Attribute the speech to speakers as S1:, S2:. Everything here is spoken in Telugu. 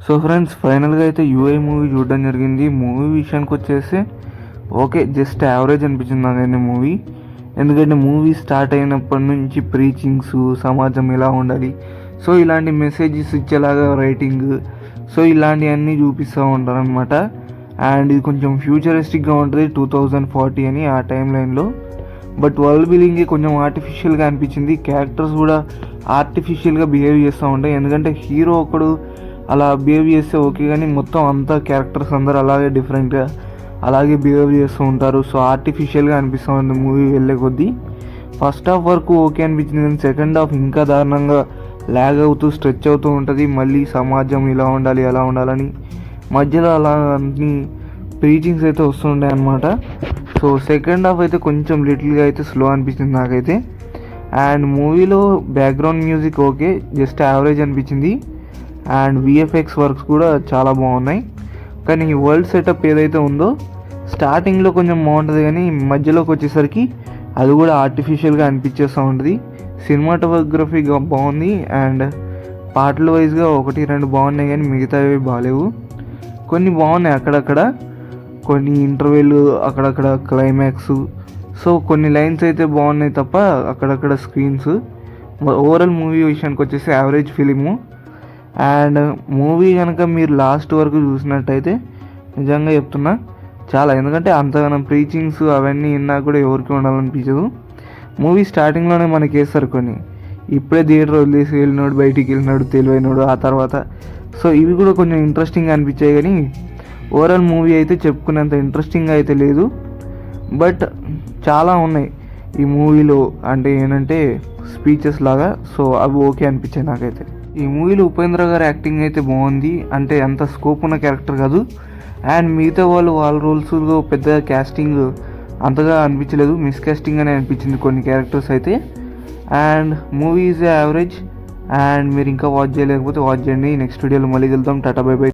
S1: సో ఫ్రెండ్స్, ఫైనల్గా అయితే యూఐ మూవీ చూడడం జరిగింది. మూవీ విషయానికి వచ్చేసి ఓకే, జస్ట్ యావరేజ్ అనిపించింది నాకైతే మూవీ. ఎందుకంటే మూవీ స్టార్ట్ అయినప్పటి నుంచి ప్రీచింగ్స్, సమాజం ఎలా ఉండాలి, సో ఇలాంటి మెసేజెస్ ఇచ్చేలాగా రైటింగ్, సో ఇలాంటివన్నీ చూపిస్తూ ఉంటారు అనమాట. అండ్ ఇది కొంచెం ఫ్యూచరిస్టిక్గా ఉంటుంది 2040 అని ఆ టైం లైన్లో. బట్ వరల్డ్ బిల్డింగ్ కొంచెం ఆర్టిఫిషియల్గా అనిపించింది. క్యారెక్టర్స్ కూడా ఆర్టిఫిషియల్గా బిహేవ్ చేస్తూ ఉంటాయి. ఎందుకంటే హీరో ఒకడు అలా బిహేవ్ చేస్తే ఓకే, కానీ మొత్తం అంతా క్యారెక్టర్స్ అందరూ అలాగే డిఫరెంట్గా అలాగే బిహేవ్ చేస్తూ ఉంటారు. సో ఆర్టిఫిషియల్గా అనిపిస్తూ ఉంది మూవీ వెళ్ళే కొద్దీ. ఫస్ట్ హాఫ్ వరకు ఓకే అనిపించింది, కానీ సెకండ్ హాఫ్ ఇంకా దారుణంగా ల్యాగ్ అవుతూ స్ట్రెచ్ అవుతూ ఉంటుంది. మళ్ళీ సమాజం ఇలా ఉండాలి అలా ఉండాలని మధ్యలో అలా అన్ని ప్రీచింగ్స్ అయితే వస్తుంటాయి అన్నమాట. సో సెకండ్ హాఫ్ అయితే కొంచెం లిటిల్గా అయితే స్లో అనిపించింది నాకైతే. అండ్ మూవీలో background music okay, just average అనిపించింది. అండ్ విఎఫ్ఎక్స్ వర్క్స్ కూడా చాలా బాగున్నాయి. కానీ వరల్డ్ సెటప్ ఏదైతే ఉందో స్టార్టింగ్లో కొంచెం బాగుంటుంది, కానీ మధ్యలోకి వచ్చేసరికి అది కూడా ఆర్టిఫిషియల్గా అనిపించేస్తూ ఉంటుంది. సినిమాటోగ్రఫీ బాగుంది. అండ్ పాటల వైజ్గా 1-2 బాగున్నాయి, కానీ మిగతావి బాగాలేవు. కొన్ని బాగున్నాయి అక్కడక్కడ, కొన్ని ఇంటర్వెల్, అక్కడక్కడ క్లైమాక్స్, సో కొన్ని లైన్స్ అయితే బాగున్నాయి తప్ప అక్కడక్కడ స్క్రీన్స్. ఓవరాల్ మూవీ విషయానికి వచ్చేసి యావరేజ్ ఫిలిము. అండ్ మూవీ కనుక మీరు లాస్ట్ వరకు చూసినట్టయితే నిజంగా చెప్తున్నా చాలా, ఎందుకంటే అంతగానం ప్రీచింగ్స్ అవన్నీ విన్నా కూడా ఎవరికి ఉండాలనిపించదు. మూవీ స్టార్టింగ్లోనే మనకి వేస్తారు కొన్ని, ఇప్పుడే థియేటర్ వదిలేసి వెళ్ళినాడు, బయటికి వెళ్ళినాడు, తెలివైనాడు ఆ తర్వాత. సో ఇవి కూడా కొంచెం ఇంట్రెస్టింగ్గా అనిపించాయి, కానీ ఓవరాల్ మూవీ అయితే చెప్పుకునేంత ఇంట్రెస్టింగ్గా అయితే లేదు. బట్ చాలా ఉన్నాయి ఈ మూవీలో, అంటే ఏంటంటే స్పీచెస్ లాగా. సో అవి ఓకే అనిపించాయి నాకైతే. ఈ మూవీలో ఉపేంద్ర గారి యాక్టింగ్ అయితే బాగుంది, అంటే అంత స్కోప్ ఉన్న క్యారెక్టర్ కాదు. అండ్ మిగతా వాళ్ళ రోల్స్లో పెద్దగా క్యాస్టింగ్ అంతగా అనిపించలేదు, మిస్కాస్టింగ్ అనే అనిపించింది కొన్ని క్యారెక్టర్స్ అయితే. And movie is average. And మీరు ఇంకా వాచ్ చేయలేకపోతే వాచ్ చేయండి. నెక్స్ట్ వీడియోలో మళ్ళీ వెళ్దాం. Tata bye by.